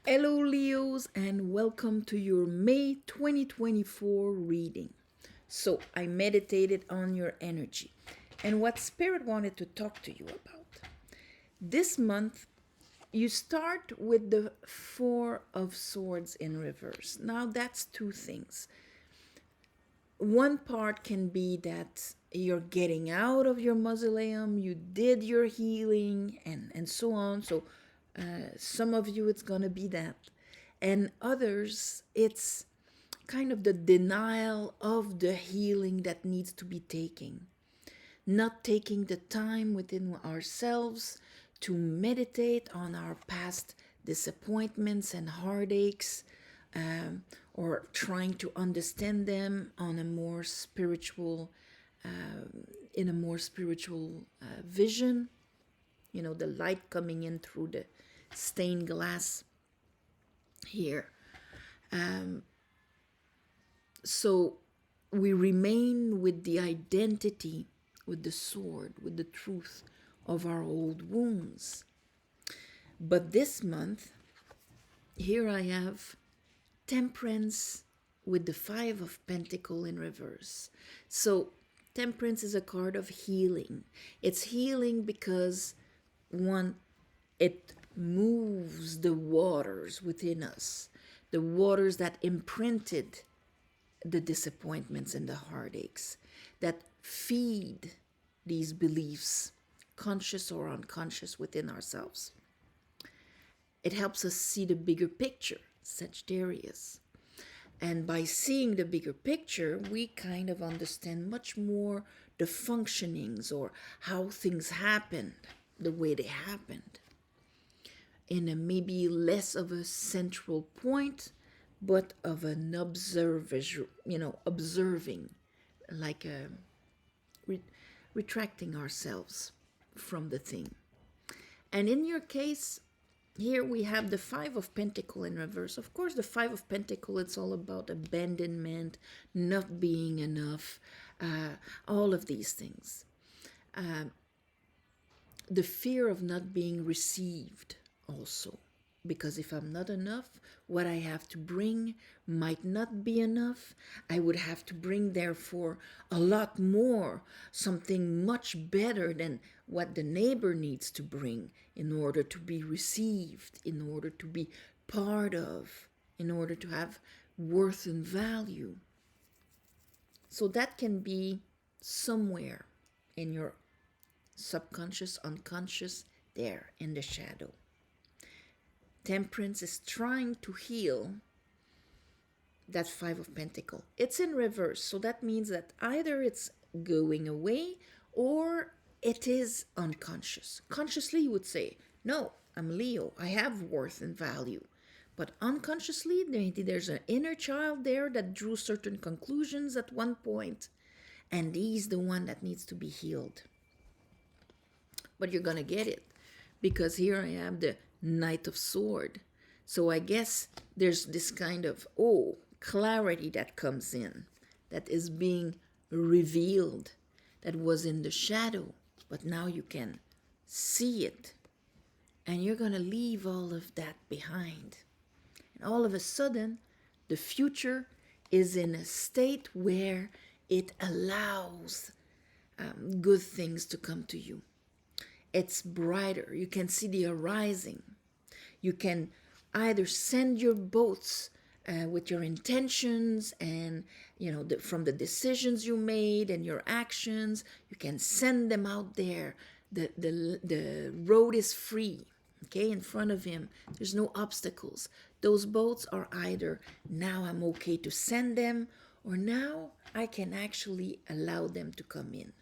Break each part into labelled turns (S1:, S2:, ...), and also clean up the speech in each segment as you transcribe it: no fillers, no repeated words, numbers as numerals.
S1: Hello, Leos, and welcome to your May 2024 reading. So, I meditated on your energy and what Spirit wanted to talk to you about. This month, you start with the Four of Swords in reverse. Now, that's two things. One part can be that you're getting out of your mausoleum, you did your healing, and so on. So, some of you, it's going to be that. And others, it's kind of the denial of the healing that needs to be taken. Not taking the time within ourselves to meditate on our past disappointments and heartaches, or trying to understand them on a more spiritual, in a more spiritual vision. You know, the light coming in through the stained glass here. So we remain with the identity, with the sword, with the truth of our old wounds. But this month, here I have Temperance with the Five of Pentacles in reverse. So Temperance is a card of healing. It's healing because, one, it moves the waters within us, the waters that imprinted the disappointments and the heartaches, that feed these beliefs, conscious or unconscious, within ourselves. It helps us see the bigger picture, Sagittarius. And by seeing the bigger picture, we kind of understand much more the functionings or how things happened the way they happened, in a maybe less of a central point, but of an observing, like retracting ourselves from the thing. And in your case, here we have the Five of Pentacles in reverse. Of course, the Five of Pentacles, it's all about abandonment, not being enough, all of these things. The fear of not being received also. Because if I'm not enough, what I have to bring might not be enough. I would have to bring, therefore, a lot more, something much better than what the neighbor needs to bring in order to be received, in order to be part of, in order to have worth and value. So that can be somewhere in your subconscious, unconscious, there in the shadow. Temperance is trying to heal that Five of Pentacles. It's in reverse, so that means that either it's going away or it is unconscious. Consciously, you would say, no, I'm Leo, I have worth and value. But unconsciously, there's an inner child there that drew certain conclusions at one point, and he's the one that needs to be healed. But you're going to get it, because here I have the Knight of Sword. So I guess there's this kind of, clarity that comes in, that is being revealed, that was in the shadow, but now you can see it. And you're going to leave all of that behind. And all of a sudden, the future is in a state where it allows good things to come to you. It's brighter. You can see the horizon. You can either send your boats with your intentions and, from the decisions you made and your actions. You can send them out there. The road is free, okay, in front of him. There's no obstacles. Those boats are either, now I'm okay to send them, or now I can actually allow them to come in,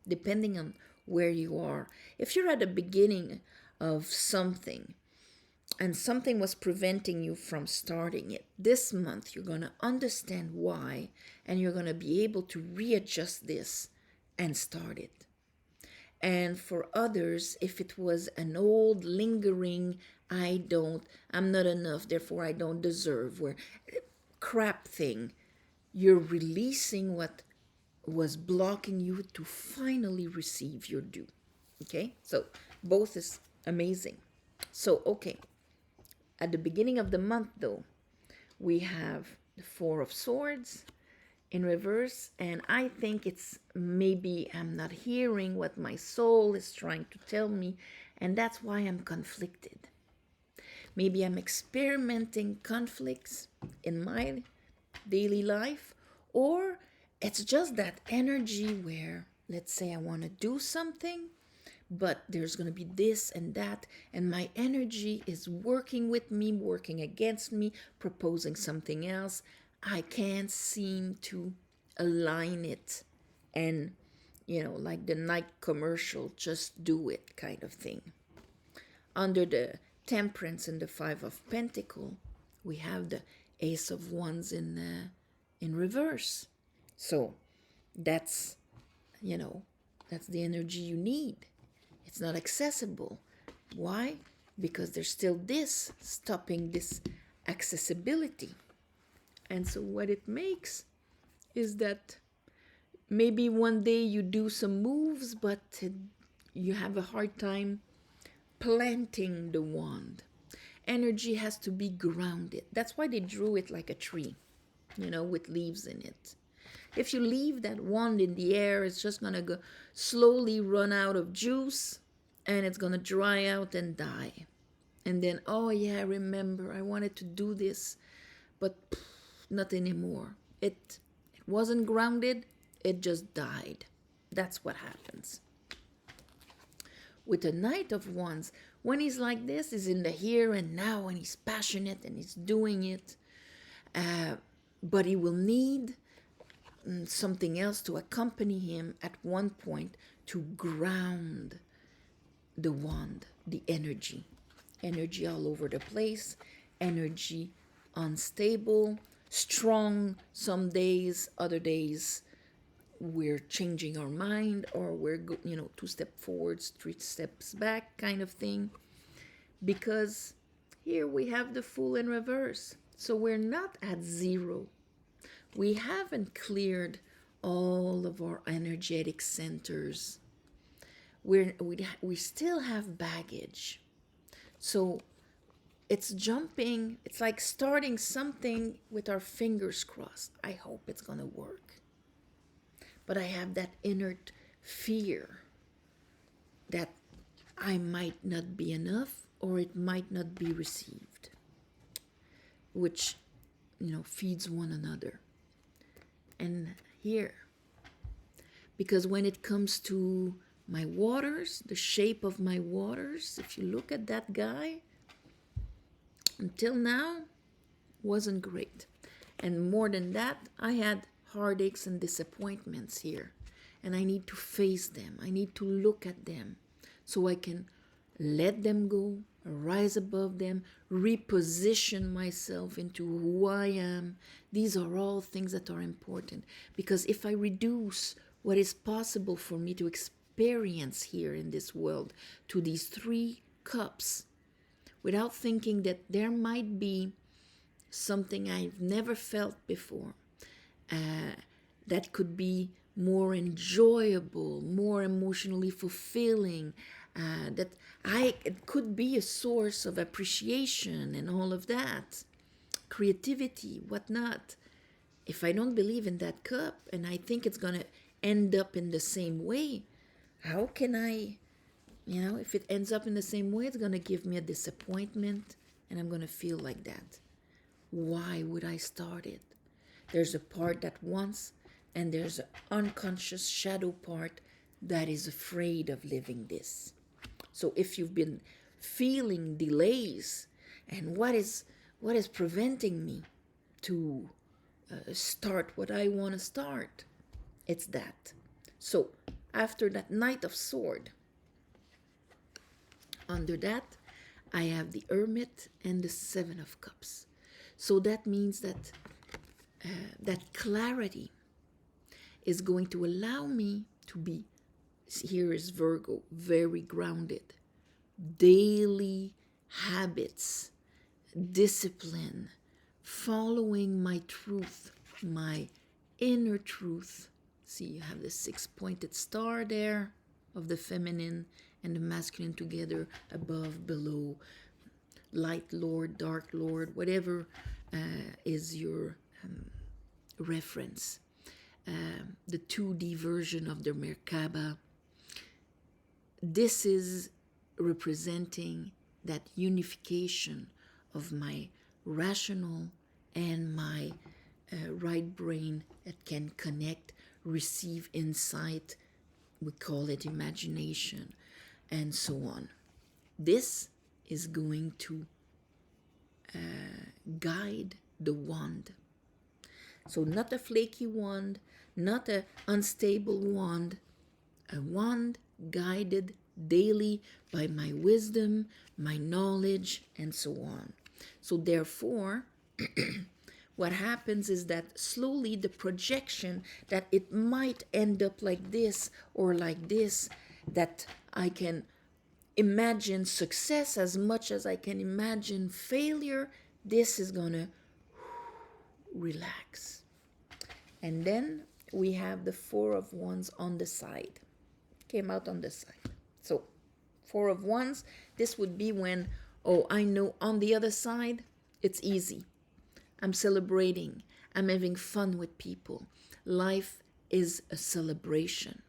S1: depending on where you are. If you're at the beginning of something and something was preventing you from starting it, this month you're going to understand why, and you're going to be able to readjust this and start it. And for others, if it was an old lingering, I'm not enough, therefore I don't deserve, where crap thing, you're releasing what was blocking you to finally receive your due. Okay, so both is amazing. So, okay, At the beginning of the month, though, we have the Four of Swords in reverse, and I think it's maybe I'm not hearing what my soul is trying to tell me, and that's why I'm conflicted. Maybe I'm experimenting conflicts in my daily life, or it's just that energy where, let's say, I want to do something, but there's going to be this and that, and my energy is working with me, working against me, proposing something else. I can't seem to align it, and like the Nike commercial, just do it kind of thing. Under the Temperance and the Five of Pentacles, we have the Ace of Wands in reverse. So that's that's the energy you need. It's not accessible. Why? Because there's still this stopping this accessibility. And so what it makes is that maybe one day you do some moves, but you have a hard time planting the wand. Energy has to be grounded. That's why they drew it like a tree, with leaves in it. If you leave that wand in the air, it's just going to go slowly run out of juice, and it's going to dry out and die. And then, oh yeah, I remember I wanted to do this, but not anymore. It wasn't grounded, it just died. That's what happens. With the Knight of Wands, when he's like this, he's in the here and now, and he's passionate and he's doing it. But he will need something else to accompany him at one point to ground the wand, the energy. Energy all over the place, energy unstable, strong some days, other days we're changing our mind, or we're 2 steps forwards, 3 steps back kind of thing, because here we have the Fool in reverse. So we're not at zero. We haven't cleared all of our energetic centers. We still have baggage. So it's jumping, it's like starting something with our fingers crossed. I hope it's going to work. But I have that inner fear that I might not be enough, or it might not be received, which, feeds one another. And here, because when it comes to my waters, the shape of my waters, if you look at that guy, until now, wasn't great. And more than that, I had heartaches and disappointments here. And I need to face them. I need to look at them so I can let them go, rise above them, reposition myself into who I am. These are all things that are important, because if I reduce what is possible for me to experience here in this world to these 3 cups, without thinking that there might be something I've never felt before, that could be more enjoyable, more emotionally fulfilling, that it could be a source of appreciation and all of that, creativity, whatnot. If I don't believe in that cup, and I think it's going to end up in the same way, how can I, if it ends up in the same way, it's going to give me a disappointment, and I'm going to feel like that. Why would I start it? There's a part that wants, and there's an unconscious shadow part that is afraid of living this. So if you've been feeling delays, and what is preventing me to start what I want to start, it's that. So after that Knight of Sword, under that, I have the Hermit and the Seven of Cups. So that means that that clarity is going to allow me to be, here is Virgo, very grounded. Daily habits, discipline, following my truth, my inner truth. See, you have the 6-pointed star there of the feminine and the masculine together, above, below, light lord, dark lord, whatever is your reference. The 2D version of the Merkaba. This is representing that unification of my rational and my right brain that can connect, receive insight, we call it imagination, and so on. This is going to guide the wand. So not a flaky wand, not an unstable wand, a wand guided daily by my wisdom, my knowledge, and so on. So therefore, what happens is that slowly the projection that it might end up like this or like this, that I can imagine success as much as I can imagine failure, this is gonna relax. And then we have the 4 of Wands on the side. Came out on the side. So 4 of Wands, this would be when, oh, I know on the other side, it's easy. I'm celebrating. I'm having fun with people. Life is a celebration.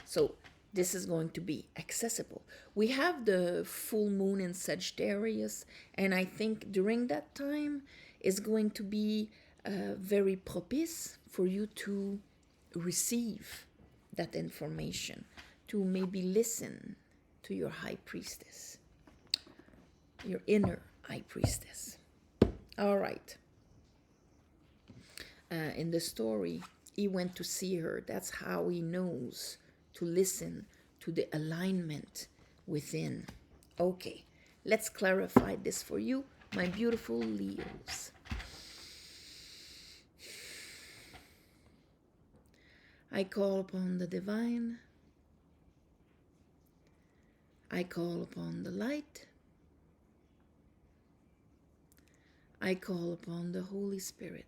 S1: So this is going to be accessible. We have the full moon in Sagittarius, and I think during that time is going to be very propice for you to receive that information, to maybe listen to your high priestess, your inner high priestess. All right. In the story, he went to see her. That's how he knows to listen to the alignment within. Okay, let's clarify this for you, my beautiful Leos. I call upon the divine. I call upon the light. I call upon the Holy Spirit.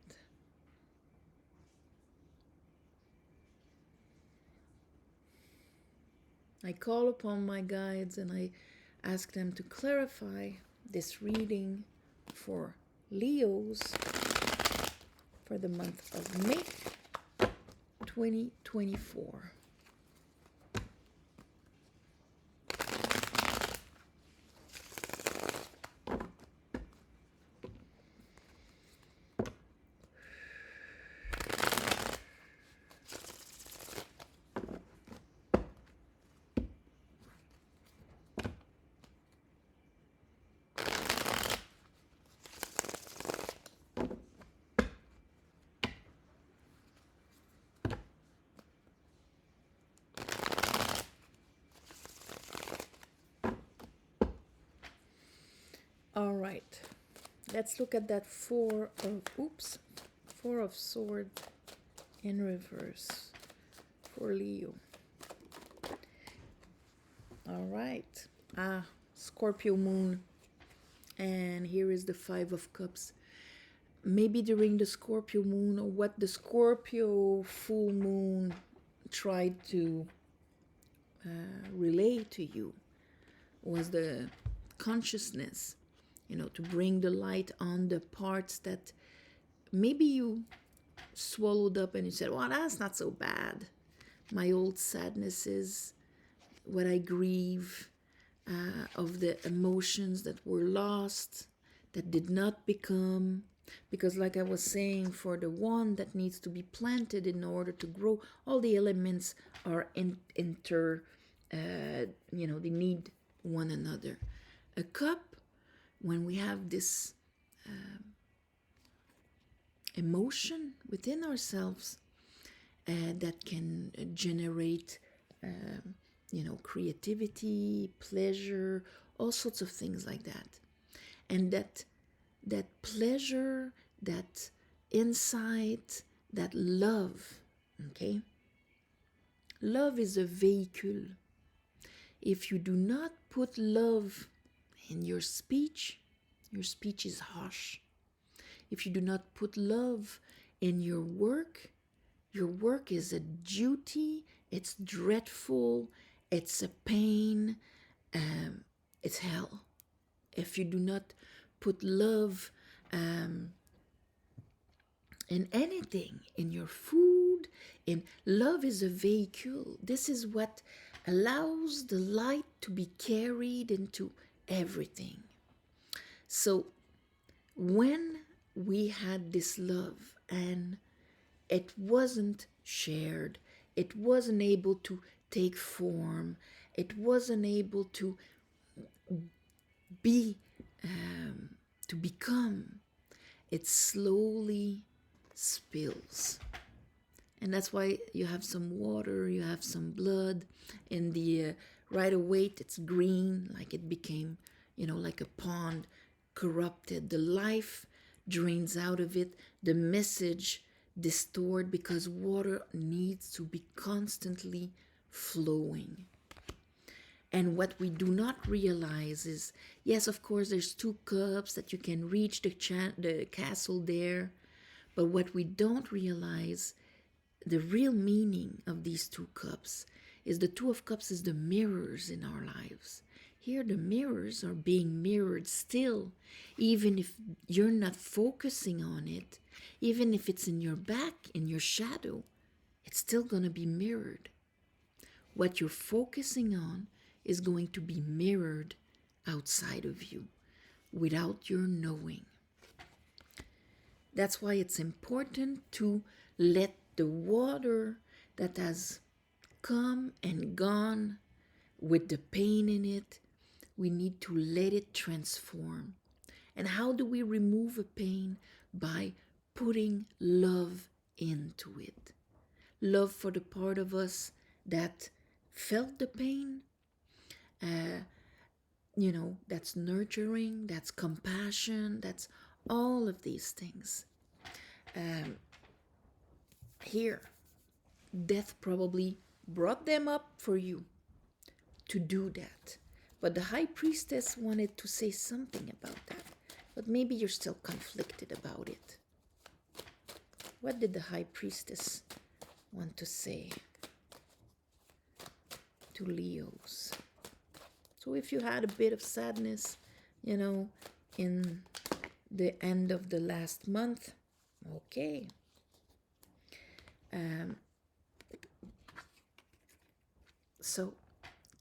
S1: I call upon my guides and I ask them to clarify this reading for Leos for the month of May 2024. All right, let's look at that four of swords in reverse for Leo. All right, Scorpio moon, and here is the 5 of cups. Maybe during the Scorpio moon, or what the Scorpio full moon tried to relay to you was the consciousness, to bring the light on the parts that maybe you swallowed up and you said, well, that's not so bad. My old sadnesses, what I grieve, of the emotions that were lost, that did not become. Because like I was saying, for the one that needs to be planted in order to grow, all the elements are they need one another. A cup, when we have this emotion within ourselves that can generate, creativity, pleasure, all sorts of things like that. And that pleasure, that insight, that love, okay? Love is a vehicle. If you do not put love in your speech is harsh. If you do not put love in your work is a duty, it's dreadful, it's a pain, it's hell. if you do not put love in anything, in your food, in love is a vehicle. This is what allows the light to be carried into everything. So when we had this love and it wasn't shared, it wasn't able to take form, it wasn't able to be, to become, it slowly spills. And that's why you have some water, you have some blood, and the right away it's green, like it became, like a pond, corrupted. The life drains out of it, the message distorted, because water needs to be constantly flowing. And what we do not realize is, yes, of course, there's 2 cups that you can reach the castle there. But what we don't realize, the real meaning of these 2 cups, is the 2 of cups is the mirrors in our lives. Here the mirrors are being mirrored still, even if you're not focusing on it, even if it's in your back, in your shadow, it's still going to be mirrored. What you're focusing on is going to be mirrored outside of you without your knowing. That's why it's important to let the water that has come and gone with the pain in it, we need to let it transform. And how do we remove a pain? By putting love into it. Love for the part of us that felt the pain, that's nurturing, that's compassion, that's all of these things. Here, death probably brought them up for you to do that. But the high priestess wanted to say something about that. But maybe you're still conflicted about it. What did the high priestess want to say to Leos? So if you had a bit of sadness, in the end of the last month, okay. So,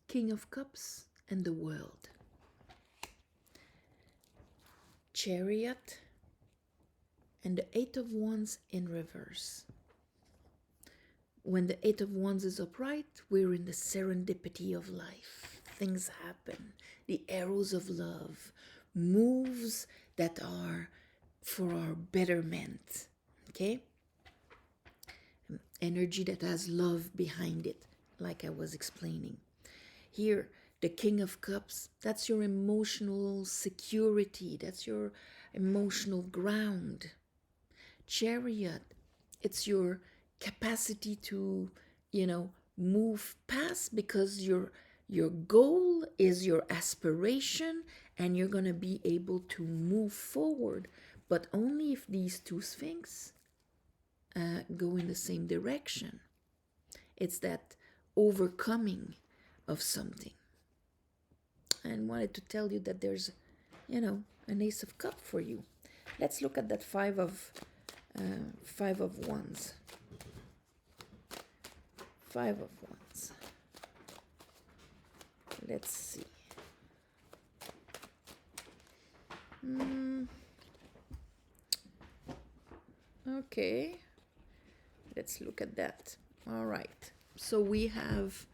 S1: King of Cups and the World. Chariot and the 8 of Wands in reverse. When the 8 of Wands is upright, we're in the serendipity of life. Things happen. The arrows of love, moves that are for our betterment. Okay? Energy that has love behind it, like I was explaining. Here, the King of Cups, that's your emotional security. That's your emotional ground. Chariot, it's your capacity to, move past, because your goal is your aspiration, and you're going to be able to move forward, but only if these 2 sphinx go in the same direction. It's that overcoming of something. And wanted to tell you that there's, an Ace of Cups for you. Let's look at that 5 of Wands. 5 of Wands. Let's see. Okay. Let's look at that. All right. So we have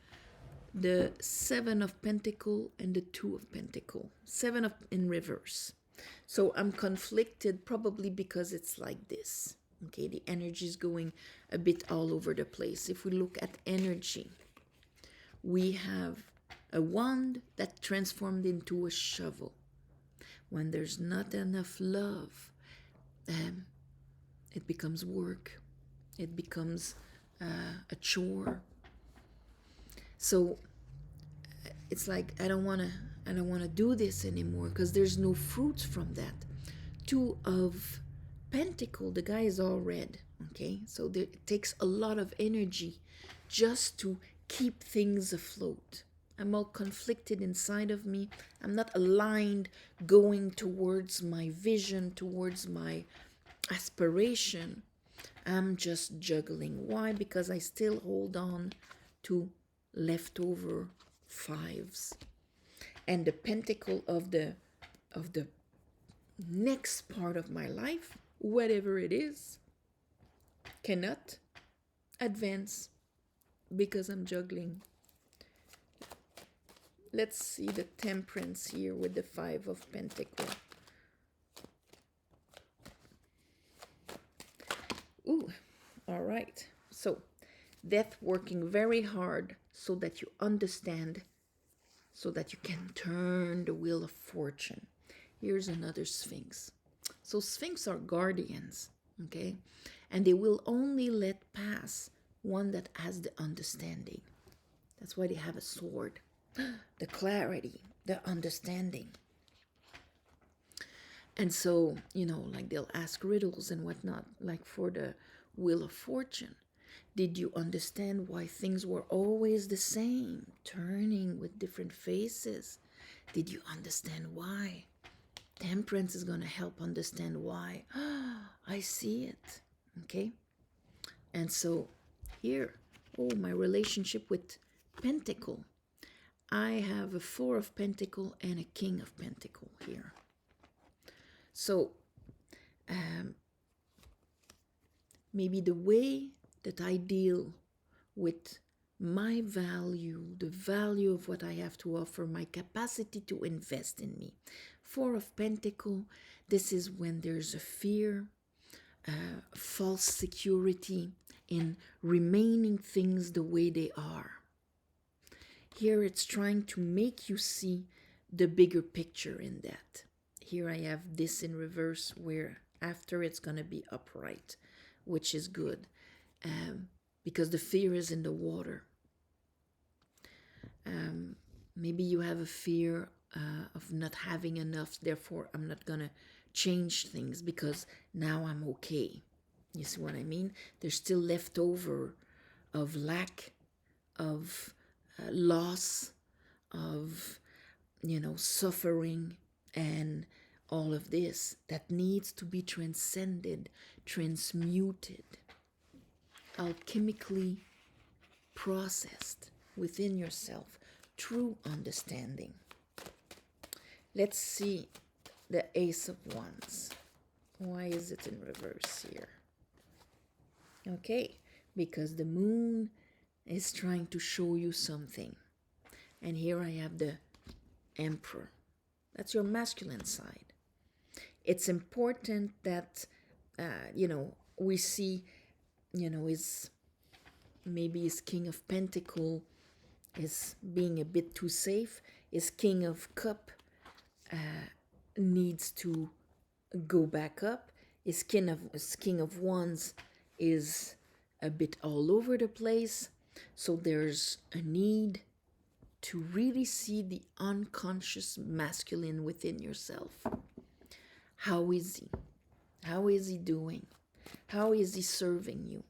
S1: the 7 of Pentacle and the 2 of Pentacle. 7 of in reverse. So I'm conflicted, probably because it's like this. Okay, the energy is going a bit all over the place. If we look at energy, we have a wand that transformed into a shovel. When there's not enough love, it becomes work. It becomes a chore. So it's like I don't want to do this anymore, because there's no fruits from that. 2 of Pentacle, the guy is all red. Okay, so it takes a lot of energy just to keep things afloat. I'm all conflicted inside of me. I'm not aligned going towards my vision, towards my aspiration. I'm just juggling. Why? Because I still hold on to leftover fives. And the pentacle of the next part of my life, whatever it is, cannot advance because I'm juggling. Let's see the temperance here with the Five of Pentacles. Ooh, all right. So, death working very hard so that you understand, so that you can turn the wheel of fortune. Here's another Sphinx. So, Sphinx are guardians, okay? And they will only let pass one that has the understanding. That's why they have a sword. The clarity, the understanding. And so, like they'll ask riddles and whatnot, like for the Wheel of Fortune. Did you understand why things were always the same, turning with different faces? Did you understand why? Temperance is going to help understand why. I see it. Okay? And so here, my relationship with Pentacle. I have a Four of Pentacle and a King of Pentacle here. So, maybe the way that I deal with my value, the value of what I have to offer, my capacity to invest in me. Four of Pentacle, this is when there's a fear, false security in remaining things the way they are. Here it's trying to make you see the bigger picture in that. Here I have this in reverse where after it's going to be upright, which is good because the fear is in the water. Maybe you have a fear of not having enough, therefore I'm not going to change things because now I'm okay. You see what I mean? There's still leftover of lack, of loss, of, suffering, and all of this that needs to be transcended, transmuted, alchemically processed within yourself, true understanding. Let's see the Ace of Wands. Why is it in reverse here? Okay, because the moon is trying to show you something. And here I have the Emperor. That's your masculine side. It's important that, we see, maybe his King of Pentacle is being a bit too safe. His King of Cup needs to go back up. His King of Wands is a bit all over the place. So there's a need to really see the unconscious masculine within yourself. How is he? How is he doing? How is he serving you?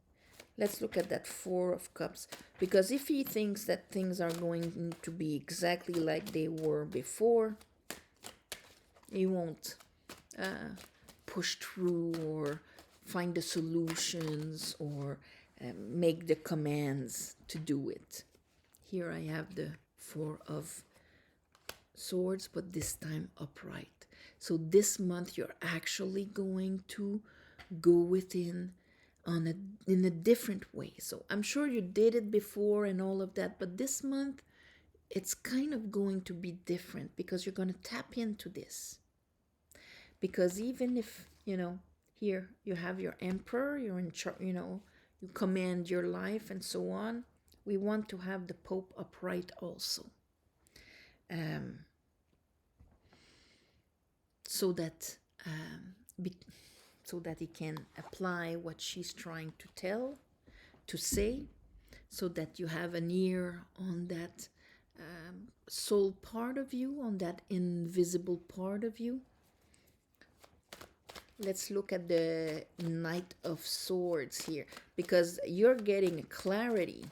S1: Let's look at that Four of Cups. Because if he thinks that things are going to be exactly like they were before, he won't push through or find the solutions or make the commands to do it. Here I have the Four of Swords, but this time upright. So this month you're actually going to go within in a different way. So I'm sure you did it before and all of that, but this month it's kind of going to be different because you're going to tap into this. Because even if, here you have your Emperor, you're in charge, you command your life and so on. We want to have the Pope upright also. So that he can apply what she's trying to tell, to say, so that you have an ear on that soul part of you, on that invisible part of you. Let's look at the Knight of Swords here, because you're getting clarity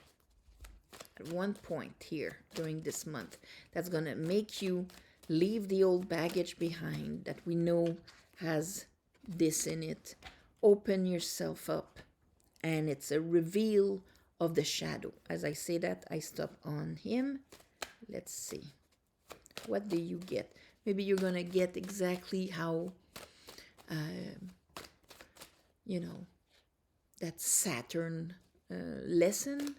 S1: at one point here during this month that's going to make you leave the old baggage behind that we know has this in it. Open yourself up, and it's a reveal of the shadow. As I say that, I stop on him. Let's see. What do you get? Maybe you're going to get exactly how, that Saturn lesson.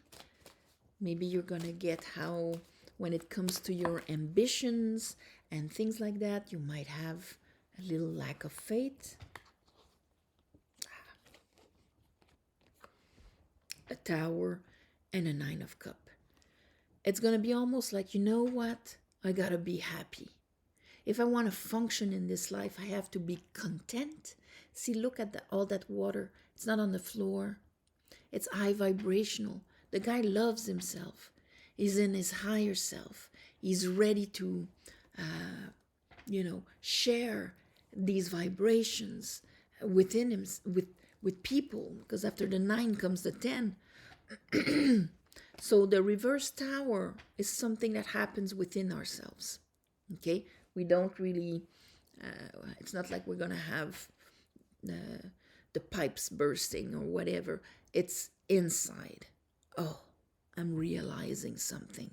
S1: Maybe you're going to get how, when it comes to your ambitions and things like that, you might have a little lack of faith. A Tower and a Nine of Cups. It's going to be almost like, you know what? I got to be happy. If I want to function in this life, I have to be content. See, look at all that water. It's not on the floor. It's high vibrational. The guy loves himself. He's in his higher self. He's ready to, share these vibrations within him, with people. Because after the 9 comes the 10. So the reverse tower is something that happens within ourselves. Okay? We don't really, it's not like we're going to have the pipes bursting or whatever. It's inside. Oh, I'm realizing something.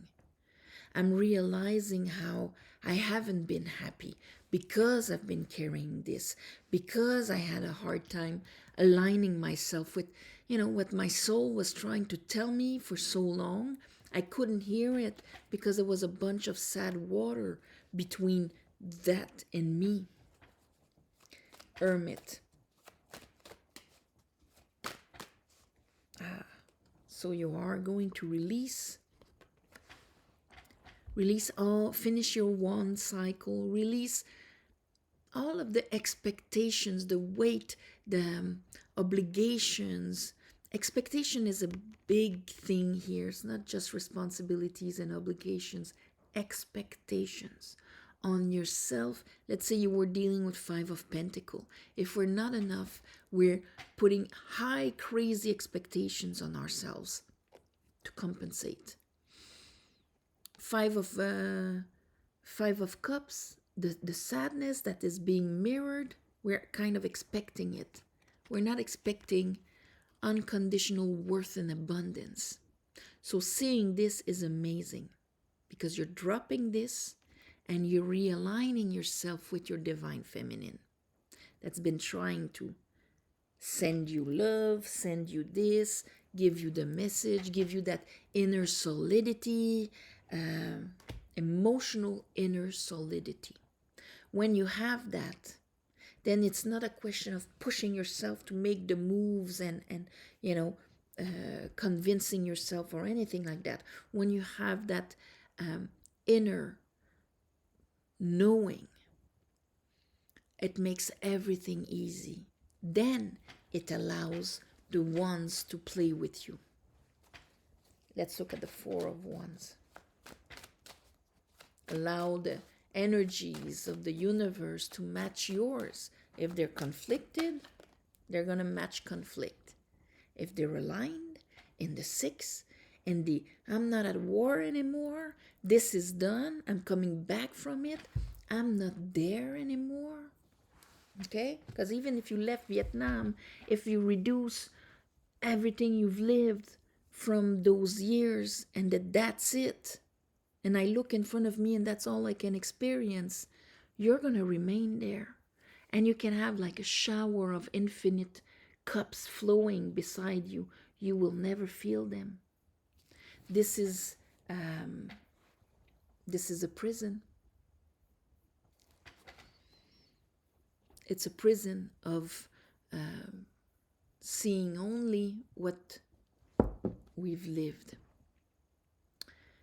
S1: I'm realizing how I haven't been happy because I've been carrying this, because I had a hard time aligning myself with, what my soul was trying to tell me for so long. I couldn't hear it because there was a bunch of sad water between that and me. Hermit. So you are going to release all, finish your wand cycle, release all of the expectations, the weight, the obligations. Expectation is a big thing here. It's not just responsibilities and obligations. Expectations on yourself. Let's say you were dealing with 5 of Pentacles. If we're not enough, we're putting high, crazy expectations on ourselves to compensate. 5 of Cups, the sadness that is being mirrored, we're kind of expecting it. We're not expecting unconditional worth and abundance. So seeing this is amazing because you're dropping this and you're realigning yourself with your divine feminine that's been trying to send you love, send you this, give you the message, give you that inner solidity, emotional inner solidity. When you have that, then it's not a question of pushing yourself to make the moves and convincing yourself or anything like that. When you have that inner knowing, it makes everything easy. Then it allows the wands to play with you. Let's look at the 4 of Wands. Allow the energies of the universe to match yours. If they're conflicted, they're going to match conflict. If they're aligned in the 6, in the I'm not at war anymore, this is done, I'm coming back from it, I'm not there anymore. Okay? Because even if you left Vietnam, if you reduce everything you've lived from those years and that's it, and I look in front of me and that's all I can experience, you're going to remain there. And you can have like a shower of infinite cups flowing beside you. You will never feel them. This is a prison. It's a prison of seeing only what we've lived.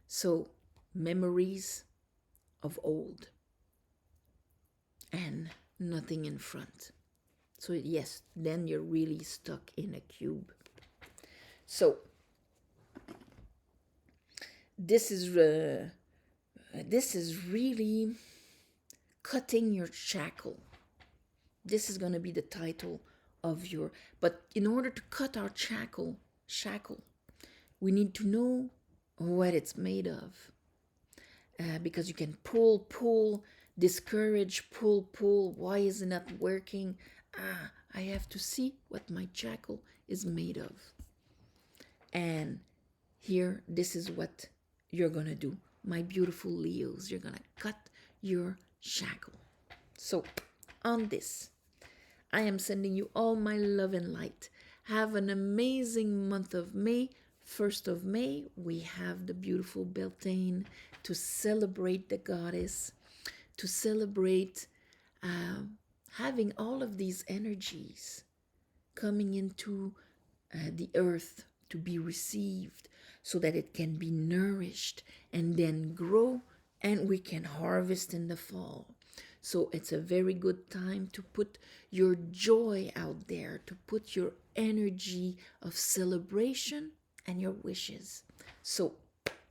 S1: So, memories of old and nothing in front. So yes, then you're really stuck in a cube. So this is really cutting your shackle. This is going to be the title of your, but in order to cut our shackle, we need to know, what it's made of. Because you can pull, discourage, pull. Why is it not working? I have to see what my jackal is made of. And here, this is what you're gonna do. My beautiful Leos, you're gonna cut your shackle. So, on this, I am sending you all my love and light. Have an amazing month of May. 1st of May, we have the beautiful Beltane to celebrate the goddess, to celebrate having all of these energies coming into the earth to be received so that it can be nourished and then grow and we can harvest in the fall. So it's a very good time to put your joy out there, to put your energy of celebration and your wishes. So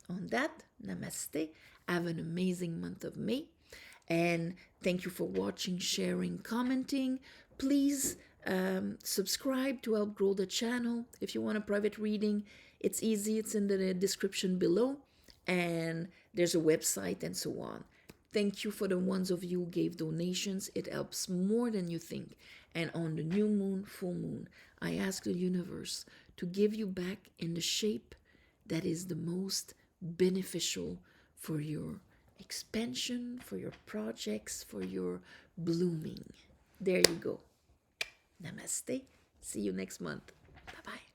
S1: on that, namaste. Have an amazing month of May. And thank you for watching, sharing, commenting. Please subscribe to help grow the channel. If you want a private reading, it's easy. It's in the description below. And there's a website and so on. Thank you for the ones of you who gave donations. It helps more than you think. And on the new moon, full moon, I ask the universe to give you back in the shape that is the most beneficial for your expansion, for your projects, for your blooming. There you go. Namaste. See you next month. Bye-bye.